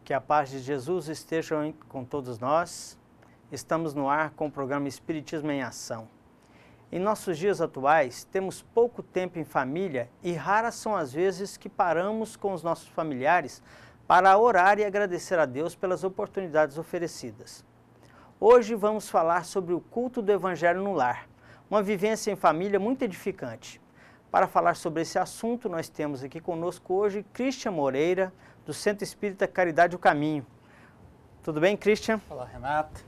Que a paz de Jesus esteja com todos nós. Estamos no ar com o programa Espiritismo em Ação. Em nossos dias atuais, temos pouco tempo em família e raras são as vezes que paramos com os nossos familiares para orar e agradecer a Deus pelas oportunidades oferecidas. Hoje vamos falar sobre o culto do Evangelho no lar, uma vivência em família muito edificante. Para falar sobre esse assunto, nós temos aqui conosco hoje Christian Moreira, do Centro Espírita Caridade o Caminho. Tudo bem, Christian? Olá, Renato.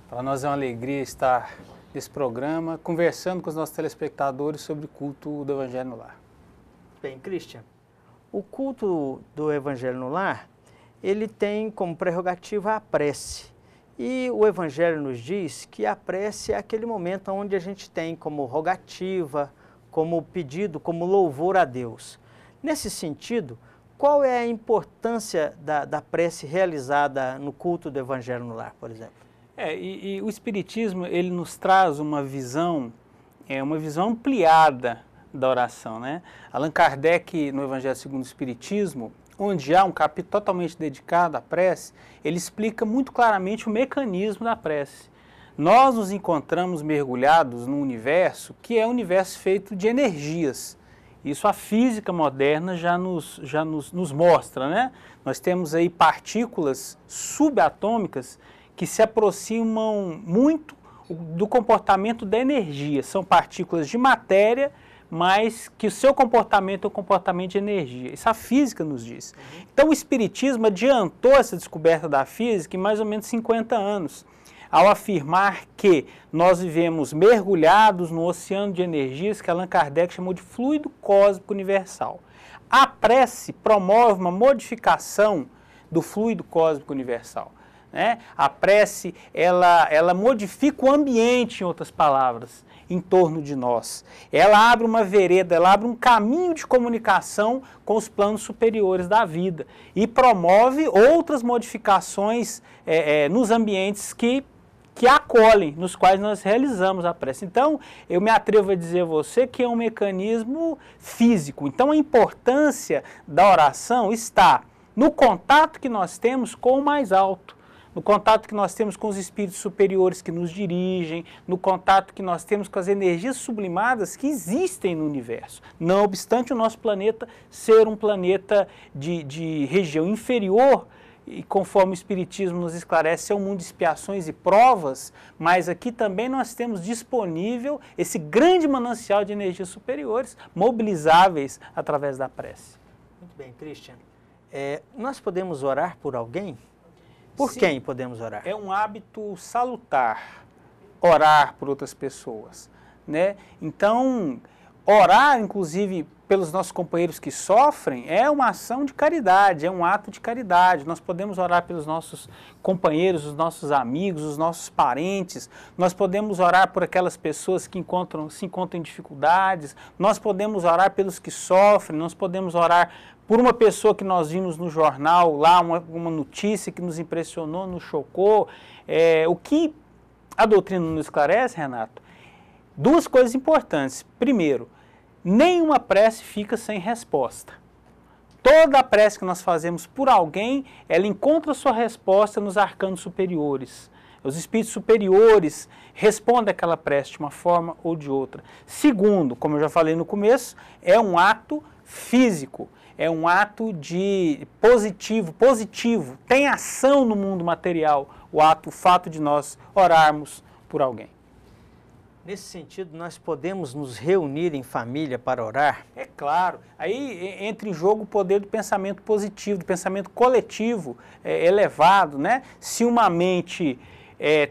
Para nós é uma alegria estar nesse programa, conversando com os nossos telespectadores sobre o culto do Evangelho no lar. Bem, Christian, o culto do Evangelho no lar, ele tem como prerrogativa a prece. E o Evangelho nos diz que a prece é aquele momento onde a gente tem como rogativa, como pedido, como louvor a Deus. Nesse sentido, qual é a importância da prece realizada no culto do Evangelho no lar, por exemplo? E o Espiritismo, ele nos traz uma visão ampliada da oração, né? Allan Kardec, no Evangelho segundo o Espiritismo, onde há um capítulo totalmente dedicado à prece, ele explica muito claramente o mecanismo da prece. Nós nos encontramos mergulhados num universo que é um universo feito de energias. Isso a física moderna já nos mostra, né? Nós temos aí partículas subatômicas que se aproximam muito do comportamento da energia. São partículas de matéria, mas que o seu comportamento é um comportamento de energia. Isso a física nos diz. Então o Espiritismo adiantou essa descoberta da física em mais ou menos 50 anos, ao afirmar que nós vivemos mergulhados no oceano de energias que Allan Kardec chamou de fluido cósmico universal. A prece promove uma modificação do fluido cósmico universal, né? A prece, ela modifica o ambiente, em outras palavras, em torno de nós. Ela abre uma vereda, ela abre um caminho de comunicação com os planos superiores da vida e promove outras modificações nos ambientes que acolhem, nos quais nós realizamos a prece. Então, eu me atrevo a dizer a você que é um mecanismo físico. Então, a importância da oração está no contato que nós temos com o mais alto, no contato que nós temos com os espíritos superiores que nos dirigem, no contato que nós temos com as energias sublimadas que existem no universo. Não obstante o nosso planeta ser um planeta de região inferior, e conforme o Espiritismo nos esclarece, é um mundo de expiações e provas, mas aqui também nós temos disponível esse grande manancial de energias superiores, mobilizáveis através da prece. Muito bem, Christian. Nós podemos orar por alguém? Por Sim, quem podemos orar? É um hábito salutar, orar por outras pessoas, né? Então, orar, inclusive, pelos nossos companheiros que sofrem, é uma ação de caridade, é um ato de caridade. Nós podemos orar pelos nossos companheiros, os nossos amigos, os nossos parentes, nós podemos orar por aquelas pessoas que se encontram em dificuldades, nós podemos orar pelos que sofrem, nós podemos orar por uma pessoa que nós vimos no jornal, lá uma notícia que nos impressionou, nos chocou. O que a doutrina nos esclarece, Renato? Duas coisas importantes. Primeiro, nenhuma prece fica sem resposta. Toda a prece que nós fazemos por alguém, ela encontra sua resposta nos arcanos superiores. Os espíritos superiores respondem àquela prece de uma forma ou de outra. Segundo, como eu já falei no começo, é um ato físico. É um ato positivo, tem ação no mundo material, o fato de nós orarmos por alguém. Nesse sentido, nós podemos nos reunir em família para orar? É claro, aí entra em jogo o poder do pensamento positivo, do pensamento coletivo elevado, né? Se uma mente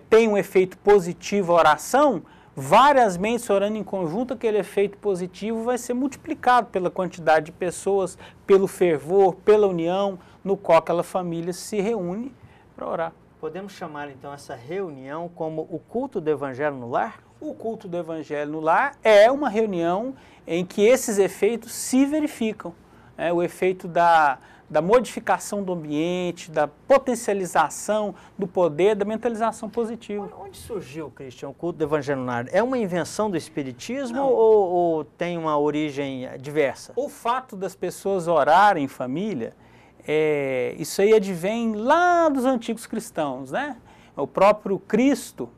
tem um efeito positivo a oração, várias mentes orando em conjunto, aquele efeito positivo vai ser multiplicado pela quantidade de pessoas, pelo fervor, pela união, no qual aquela família se reúne para orar. Podemos chamar então essa reunião como o culto do Evangelho no lar? O culto do Evangelho no lar é uma reunião em que esses efeitos se verificam. O efeito da modificação do ambiente, da potencialização do poder, da mentalização positiva. Onde surgiu, Christian, o culto do Evangelho no lar? É uma invenção do Espiritismo ou tem uma origem diversa? O fato das pessoas orarem em família isso aí advém lá dos antigos cristãos, né? O próprio Cristo,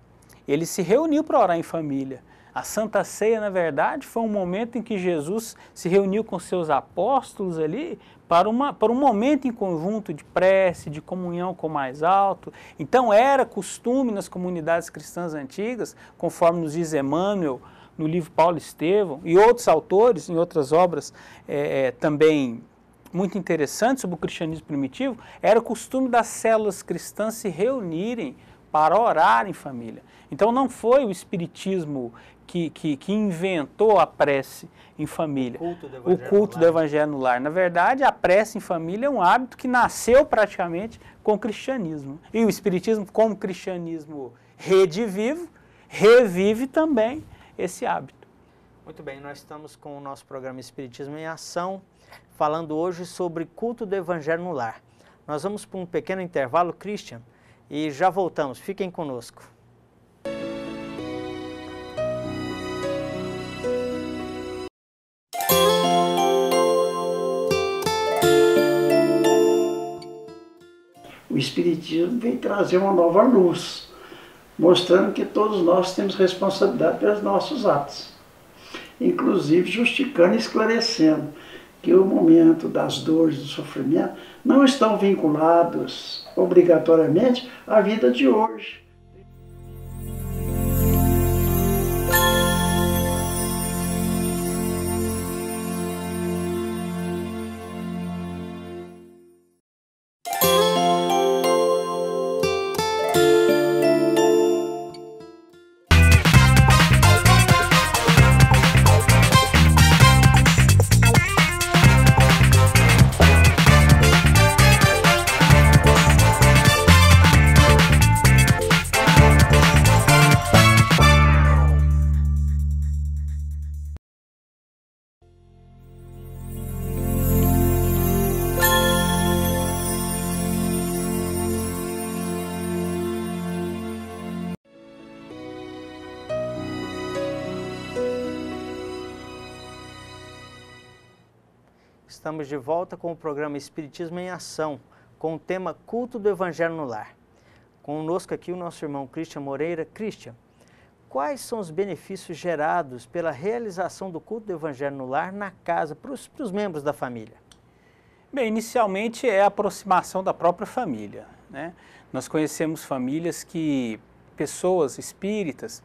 ele se reuniu para orar em família. A Santa Ceia, na verdade, foi um momento em que Jesus se reuniu com seus apóstolos ali para um momento em conjunto de prece, de comunhão com o mais alto. Então era costume nas comunidades cristãs antigas, conforme nos diz Emmanuel, no livro Paulo Estevão, e outros autores, em outras obras também muito interessantes sobre o cristianismo primitivo, era costume das células cristãs se reunirem para orar em família. Então não foi o Espiritismo que inventou a prece em família, o culto do Evangelho no lar. Na verdade, a prece em família é um hábito que nasceu praticamente com o cristianismo. E o Espiritismo, como cristianismo redivivo, revive também esse hábito. Muito bem, nós estamos com o nosso programa Espiritismo em Ação, falando hoje sobre culto do Evangelho no lar. Nós vamos para um pequeno intervalo, Christian, e já voltamos. Fiquem conosco. O Espiritismo vem trazer uma nova luz, mostrando que todos nós temos responsabilidade pelos nossos atos, inclusive justificando e esclarecendo que o momento das dores, do sofrimento, não estão vinculados obrigatoriamente à vida de hoje. Estamos de volta com o programa Espiritismo em Ação, com o tema Culto do Evangelho no Lar. Conosco aqui o nosso irmão Christian Moreira. Christian, quais são os benefícios gerados pela realização do culto do Evangelho no lar na casa, para os membros da família? Bem, inicialmente é a aproximação da própria família, né? Nós conhecemos famílias pessoas espíritas,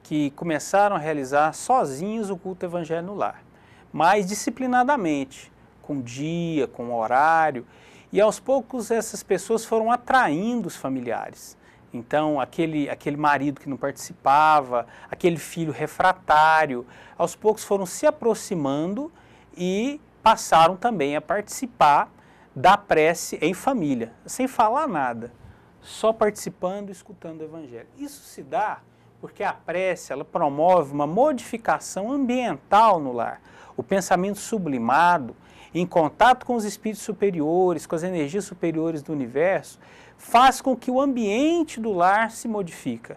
que começaram a realizar sozinhos o culto do Evangelho no lar, mas disciplinadamente, com dia, com horário, e aos poucos essas pessoas foram atraindo os familiares. Então, aquele marido que não participava, aquele filho refratário, aos poucos foram se aproximando e passaram também a participar da prece em família, sem falar nada, só participando e escutando o Evangelho. Isso se dá porque a prece ela promove uma modificação ambiental no lar. O pensamento sublimado, em contato com os espíritos superiores, com as energias superiores do universo, faz com que o ambiente do lar se modifica.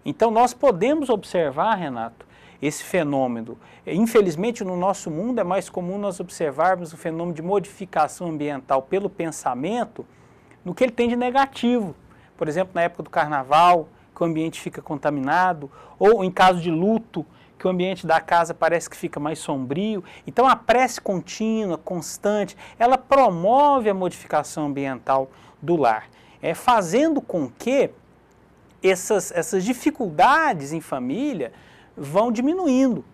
Então nós podemos observar, Renato, esse fenômeno. Infelizmente no nosso mundo é mais comum nós observarmos o fenômeno de modificação ambiental pelo pensamento no que ele tem de negativo. Por exemplo, na época do carnaval, que o ambiente fica contaminado, ou em caso de luto, que o ambiente da casa parece que fica mais sombrio. Então a prece contínua, constante, ela promove a modificação ambiental do lar, fazendo com que essas dificuldades em família vão diminuindo.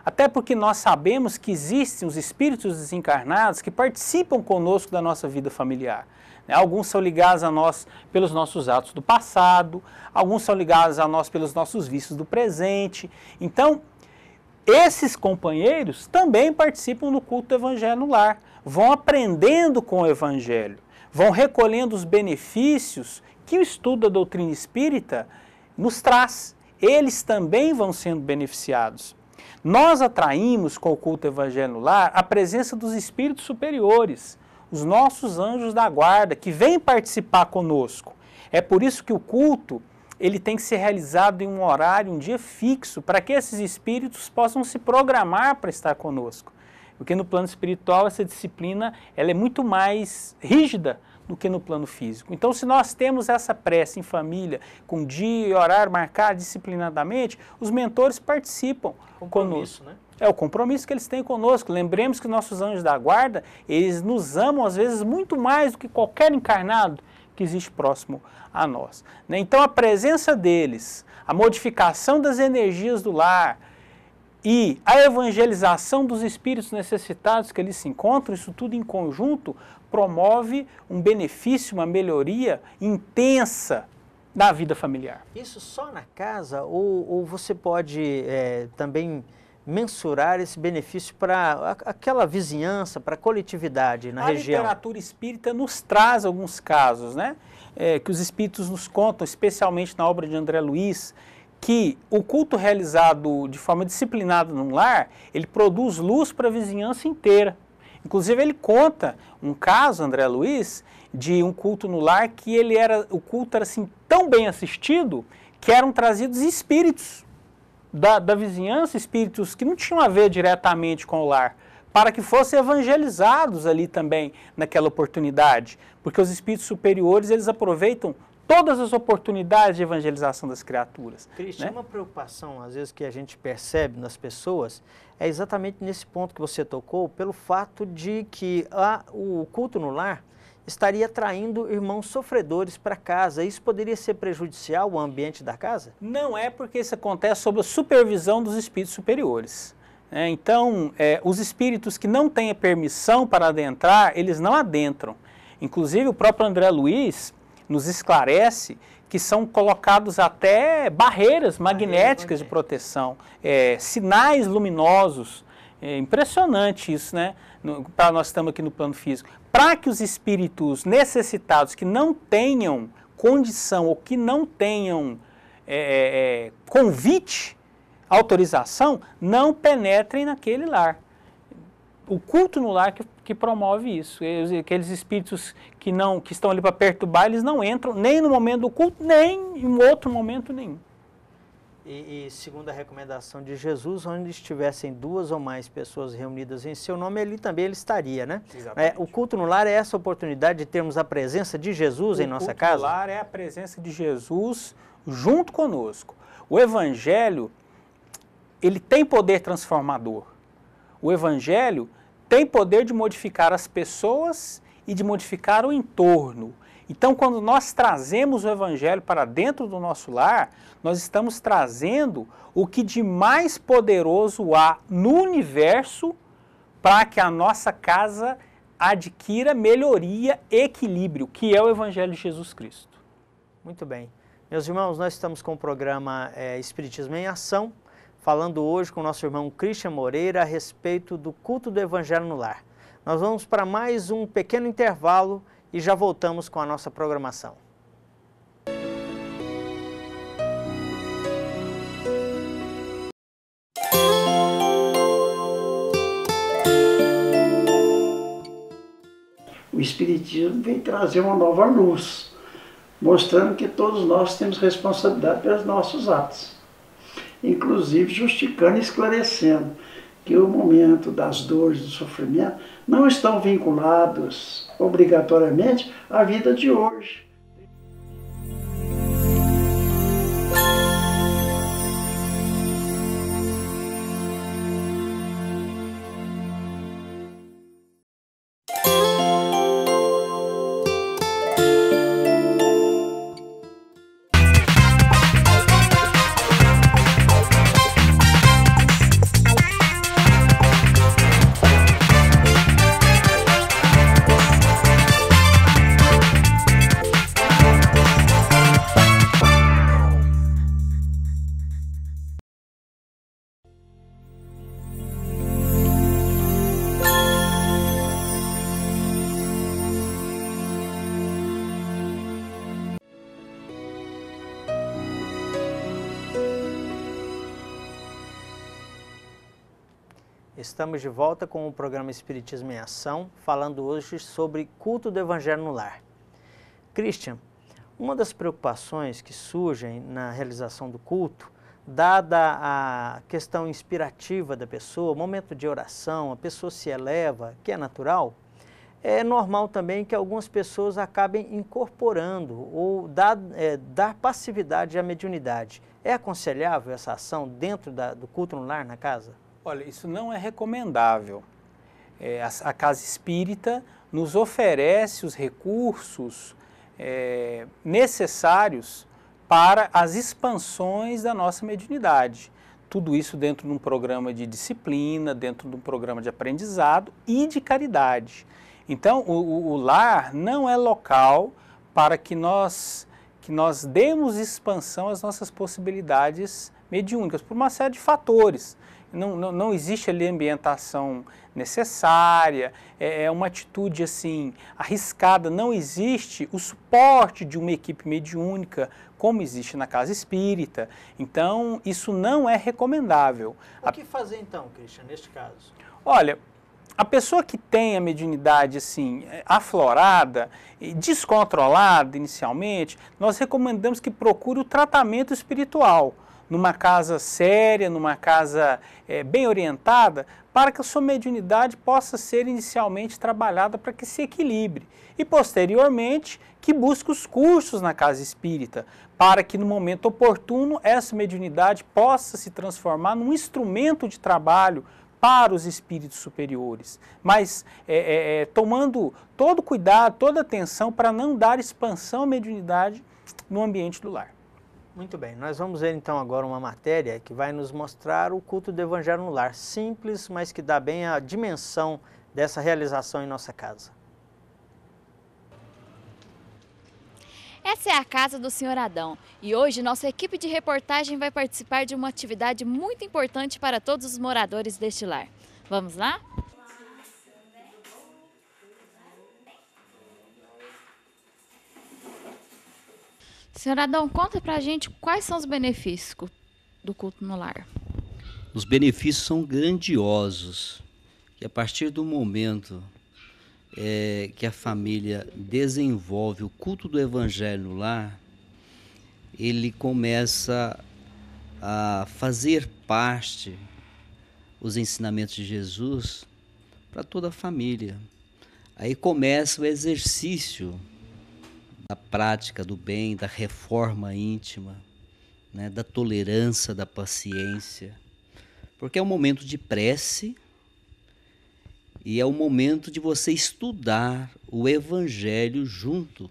Até porque nós sabemos que existem os espíritos desencarnados que participam conosco da nossa vida familiar. Alguns são ligados a nós pelos nossos atos do passado, alguns são ligados a nós pelos nossos vícios do presente. Então, esses companheiros também participam do culto do Evangelho no lar, vão aprendendo com o Evangelho, vão recolhendo os benefícios que o estudo da doutrina espírita nos traz. Eles também vão sendo beneficiados. Nós atraímos com o culto do Evangelho no lar a presença dos espíritos superiores, os nossos anjos da guarda, que vêm participar conosco. É por isso que o culto ele tem que ser realizado em um horário, um dia fixo, para que esses espíritos possam se programar para estar conosco. Porque no plano espiritual essa disciplina ela é muito mais rígida do que no plano físico. Então, se nós temos essa prece em família, com dia e horário marcado disciplinadamente, os mentores participam conosco. Né? É o compromisso que eles têm conosco. Lembremos que nossos anjos da guarda, eles nos amam às vezes muito mais do que qualquer encarnado que existe próximo a nós. Né? Então, a presença deles, a modificação das energias do lar e a evangelização dos espíritos necessitados que ali se encontram, isso tudo em conjunto, promove um benefício, uma melhoria intensa na vida familiar. Isso só na casa ou você pode também mensurar esse benefício para aquela vizinhança, para a coletividade na região? A literatura espírita nos traz alguns casos, né? Que os espíritos nos contam, especialmente na obra de André Luiz, que o culto realizado de forma disciplinada num lar, ele produz luz para a vizinhança inteira. Inclusive ele conta um caso, André Luiz, de um culto no lar que o culto era assim tão bem assistido que eram trazidos espíritos da vizinhança, espíritos que não tinham a ver diretamente com o lar, para que fossem evangelizados ali também naquela oportunidade, porque os espíritos superiores eles aproveitam todas as oportunidades de evangelização das criaturas. Cristian, né? Uma preocupação, às vezes, que a gente percebe nas pessoas é exatamente nesse ponto que você tocou, pelo fato de que o culto no lar estaria atraindo irmãos sofredores para casa. Isso poderia ser prejudicial ao ambiente da casa? Não é, porque isso acontece sob a supervisão dos espíritos superiores. Então, os espíritos que não têm a permissão para adentrar, eles não adentram. Inclusive, o próprio André Luiz nos esclarece que são colocados até barreiras magnéticas de proteção, sinais luminosos. É impressionante isso, né? Para nós estamos aqui no plano físico. Para que os espíritos necessitados que não tenham condição ou que não tenham convite, autorização, não penetrem naquele lar. O culto no lar que promove isso. Aqueles espíritos que estão ali para perturbar, eles não entram nem no momento do culto, nem em outro momento nenhum. E segundo a recomendação de Jesus, onde estivessem 2 ou mais pessoas reunidas em seu nome, ali também ele estaria, né? O culto no lar é essa oportunidade de termos a presença de Jesus em nossa casa? O culto no lar é a presença de Jesus junto conosco. O Evangelho, ele tem poder transformador. O Evangelho tem poder de modificar as pessoas e de modificar o entorno. Então, quando nós trazemos o Evangelho para dentro do nosso lar, nós estamos trazendo o que de mais poderoso há no universo para que a nossa casa adquira melhoria, equilíbrio, que é o Evangelho de Jesus Cristo. Muito bem. Meus irmãos, nós estamos com o programa Espiritismo em Ação, falando hoje com o nosso irmão Cristian Moreira a respeito do culto do Evangelho no lar. Nós vamos para mais um pequeno intervalo e já voltamos com a nossa programação. O Espiritismo vem trazer uma nova luz, mostrando que todos nós temos responsabilidade pelos nossos atos. Inclusive justificando e esclarecendo que o momento das dores, do sofrimento, não estão vinculados obrigatoriamente à vida de hoje. Estamos de volta com o programa Espiritismo em Ação, falando hoje sobre culto do Evangelho no lar. Cristian, uma das preocupações que surgem na realização do culto dada a questão inspirativa da pessoa, momento de oração, a pessoa se eleva, que é natural, é normal também que algumas pessoas acabem incorporando ou dar passividade à mediunidade. É aconselhável essa ação dentro do culto no lar, na casa? Olha, isso não é recomendável. A casa espírita nos oferece os recursos necessários para as expansões da nossa mediunidade. Tudo isso dentro de um programa de disciplina, dentro de um programa de aprendizado e de caridade. Então, o lar não é local para que nós demos expansão às nossas possibilidades mediúnicas, por uma série de fatores. Não existe ali ambientação necessária, é uma atitude assim arriscada, não existe o suporte de uma equipe mediúnica como existe na casa espírita. Então, isso não é recomendável. O que fazer então, Christian, neste caso? Olha, a pessoa que tem a mediunidade assim, aflorada e descontrolada inicialmente, nós recomendamos que procure o tratamento espiritual numa casa séria, numa casa bem orientada, para que a sua mediunidade possa ser inicialmente trabalhada para que se equilibre. E posteriormente, que busque os cursos na casa espírita, para que no momento oportuno essa mediunidade possa se transformar num instrumento de trabalho para os espíritos superiores, mas tomando todo cuidado, toda atenção para não dar expansão à mediunidade no ambiente do lar. Muito bem, nós vamos ver então agora uma matéria que vai nos mostrar o culto do Evangelho no lar, simples, mas que dá bem a dimensão dessa realização em nossa casa. Essa é a casa do Sr. Adão e hoje nossa equipe de reportagem vai participar de uma atividade muito importante para todos os moradores deste lar. Vamos lá? Sr. Adão, conta pra gente quais são os benefícios do culto no lar. Os benefícios são grandiosos, que a partir do momento que a família desenvolve o culto do Evangelho no lar, ele começa a fazer parte os ensinamentos de Jesus para toda a família. Aí começa o exercício da prática do bem, da reforma íntima, né, da tolerância, da paciência, porque é um momento de prece e é o momento de você estudar o Evangelho junto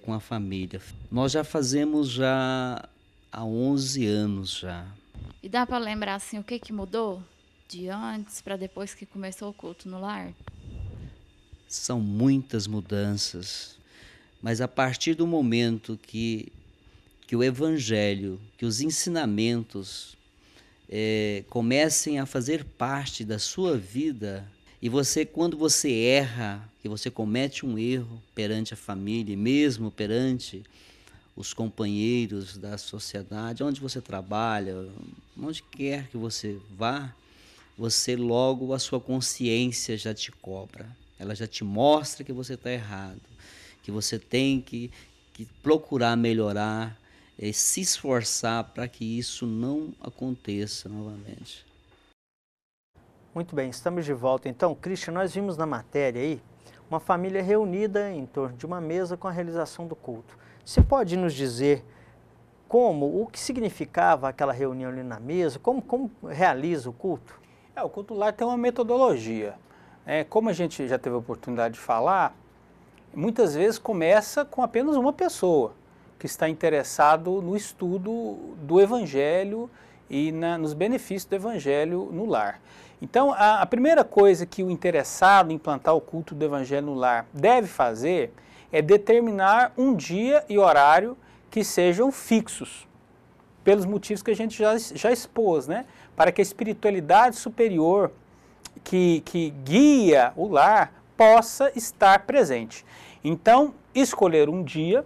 com a família. Nós já fazemos há 11 anos já. E dá para lembrar assim o que mudou de antes para depois que começou o culto no lar? São muitas mudanças, mas a partir do momento que o Evangelho, que os ensinamentos comecem a fazer parte da sua vida, e você, quando você erra, que você comete um erro perante a família, e mesmo perante os companheiros da sociedade, onde você trabalha, onde quer que você vá, você logo, a sua consciência já te cobra, ela já te mostra que você está errado, que você tem que procurar melhorar, se esforçar para que isso não aconteça novamente. Muito bem, estamos de volta. Então, Christian, nós vimos na matéria aí uma família reunida em torno de uma mesa com a realização do culto. Você pode nos dizer o que significava aquela reunião ali na mesa, como realiza o culto? O culto lar tem uma metodologia. Como a gente já teve a oportunidade de falar, muitas vezes começa com apenas uma pessoa que está interessado no estudo do Evangelho e nos benefícios do Evangelho no lar. Então, a primeira coisa que o interessado em implantar o culto do Evangelho no lar deve fazer é determinar um dia e horário que sejam fixos, pelos motivos que a gente já expôs, né? Para que a espiritualidade superior que guia o lar possa estar presente. Então, escolher um dia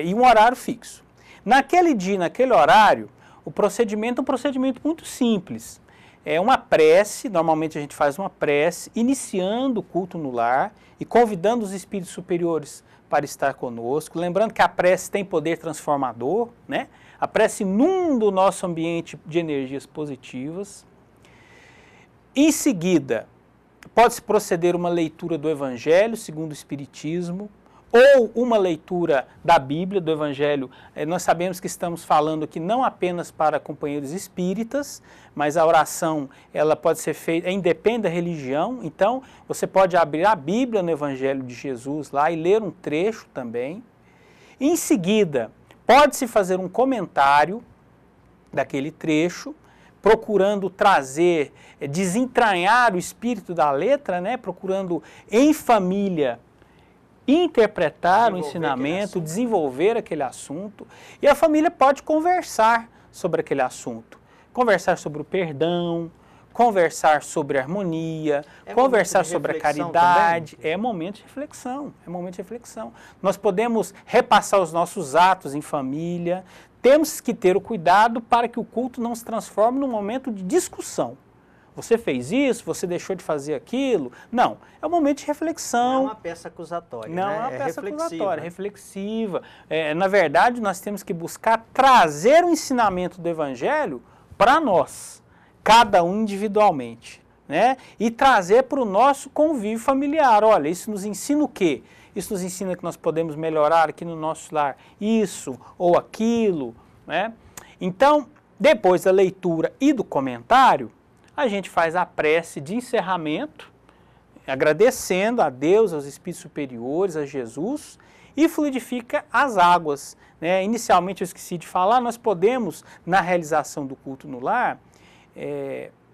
e um horário fixo. Naquele dia, naquele horário, o procedimento é um procedimento muito simples. é uma prece, normalmente a gente faz uma prece, iniciando o culto no lar e convidando os espíritos superiores para estar conosco. Lembrando que a prece tem poder transformador, né? A prece inunda o nosso ambiente de energias positivas. Em seguida, pode-se proceder uma leitura do Evangelho segundo o Espiritismo, ou uma leitura da Bíblia, do Evangelho. Nós sabemos que estamos falando aqui não apenas para companheiros espíritas, mas a oração ela pode ser feita, independe da religião, então você pode abrir a Bíblia no Evangelho de Jesus lá e ler um trecho também. Em seguida, pode-se fazer um comentário daquele trecho, procurando trazer, desentranhar o espírito da letra, né? Procurando em família interpretar o ensinamento, desenvolver aquele assunto, e a família pode conversar sobre aquele assunto, conversar sobre o perdão, conversar sobre a harmonia, conversar sobre a caridade. Também? É momento de reflexão, é momento de reflexão. Nós podemos repassar os nossos atos em família, temos que ter o cuidado para que o culto não se transforme num momento de discussão. Você fez isso, você deixou de fazer aquilo. Não, é um momento de reflexão. Não é uma peça acusatória, Não né? é uma peça acusatória, reflexiva. Na verdade, nós temos que buscar trazer o ensinamento do Evangelho para nós, cada um individualmente, né? E trazer para o nosso convívio familiar. Olha, isso nos ensina o quê? Isso nos ensina que nós podemos melhorar aqui no nosso lar isso ou aquilo, né? Então, depois da leitura e do comentário, a gente faz a prece de encerramento, agradecendo a Deus, aos espíritos superiores, a Jesus, e fluidifica as águas, né? Inicialmente eu esqueci de falar, nós podemos, na realização do culto no lar,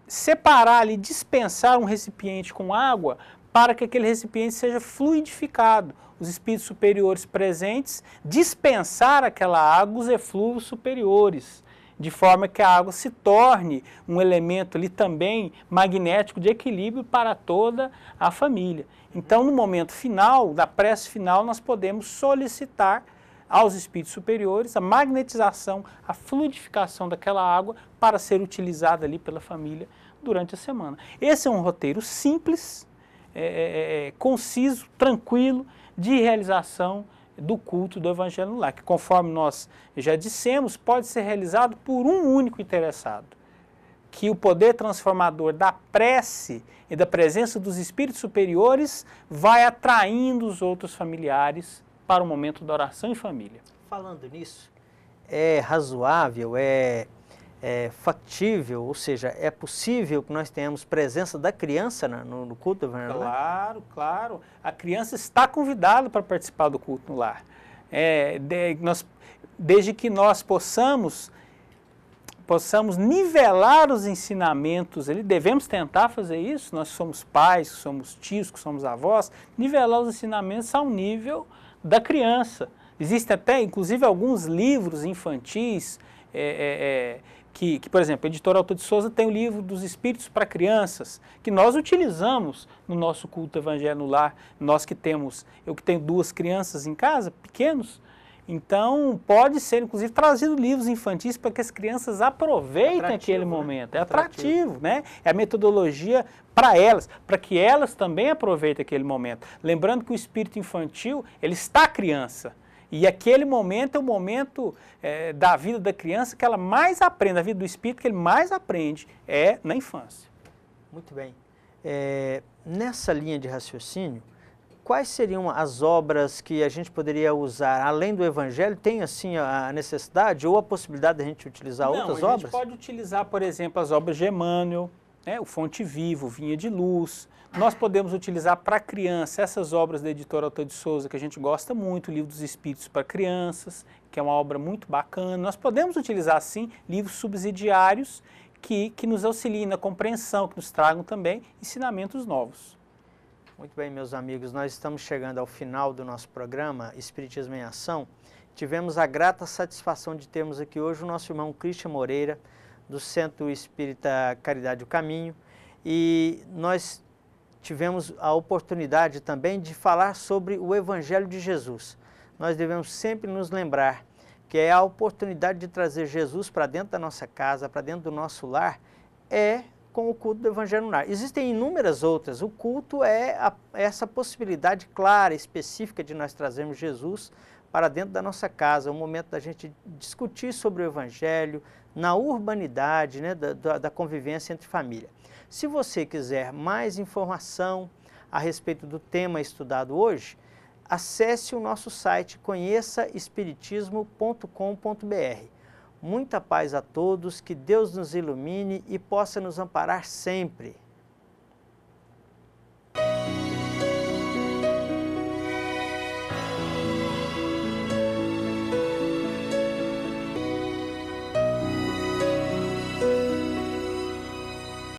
separar ali, dispensar um recipiente com água para que aquele recipiente seja fluidificado. Os espíritos superiores presentes dispensar aquela água, os eflúvios superiores, de forma que a água se torne um elemento ali também magnético de equilíbrio para toda a família. Então, no momento final, da prece final, nós podemos solicitar aos espíritos superiores a magnetização, a fluidificação daquela água para ser utilizada ali pela família durante a semana. Esse é um roteiro simples, conciso, tranquilo, de realização do culto do Evangelho no lar, que conforme nós já dissemos, pode ser realizado por um único interessado, que o poder transformador da prece e da presença dos espíritos superiores vai atraindo os outros familiares para o momento da oração em família. Falando nisso, é razoável, é factível, ou seja, é possível que nós tenhamos presença da criança no culto do Evangelho? Claro, claro. A criança está convidada para participar do culto no lar. Desde que nós possamos nivelar os ensinamentos, devemos tentar fazer isso, nós somos pais, somos tios, somos avós, nivelar os ensinamentos ao nível da criança. Existem até, inclusive, alguns livros infantis, que, por exemplo, a editora Alto de Souza tem o livro dos Espíritos para Crianças, que nós utilizamos no nosso culto Evangelho no lar. Eu que tenho 2 crianças em casa, pequenos, então pode ser, inclusive, trazido livros infantis para que as crianças aproveitem aquele momento. É atrativo, né? É a metodologia para elas, para que elas também aproveitem aquele momento. Lembrando que o espírito infantil, ele está criança. E aquele momento é o momento da vida da criança que ela mais aprende, a vida do espírito que ele mais aprende é na infância. Muito bem. Nessa linha de raciocínio, quais seriam as obras que a gente poderia usar, além do Evangelho? Tem assim a necessidade ou a possibilidade de a gente utilizar outras obras? A gente pode utilizar, por exemplo, as obras de Emmanuel, né, o Fonte Viva, o Vinha de Luz. Nós podemos utilizar para criança essas obras da editora Alto de Souza, que a gente gosta muito, o Livro dos Espíritos para Crianças, que é uma obra muito bacana. Nós podemos utilizar, sim, livros subsidiários que nos auxiliem na compreensão, que nos tragam também ensinamentos novos. Muito bem, meus amigos, nós estamos chegando ao final do nosso programa Espiritismo em Ação. Tivemos a grata satisfação de termos aqui hoje o nosso irmão Christian Moreira, do Centro Espírita Caridade do Caminho, e nós tivemos a oportunidade também de falar sobre o Evangelho de Jesus. Nós devemos sempre nos lembrar que é a oportunidade de trazer Jesus para dentro da nossa casa, para dentro do nosso lar, é com o culto do Evangelho no Lar. Existem inúmeras outras. O culto é essa possibilidade clara, específica de nós trazermos Jesus para dentro da nossa casa, é o momento da gente discutir sobre o Evangelho, na urbanidade, né, da convivência entre família. Se você quiser mais informação a respeito do tema estudado hoje, acesse o nosso site conheçaespiritismo.com.br. Muita paz a todos, que Deus nos ilumine e possa nos amparar sempre.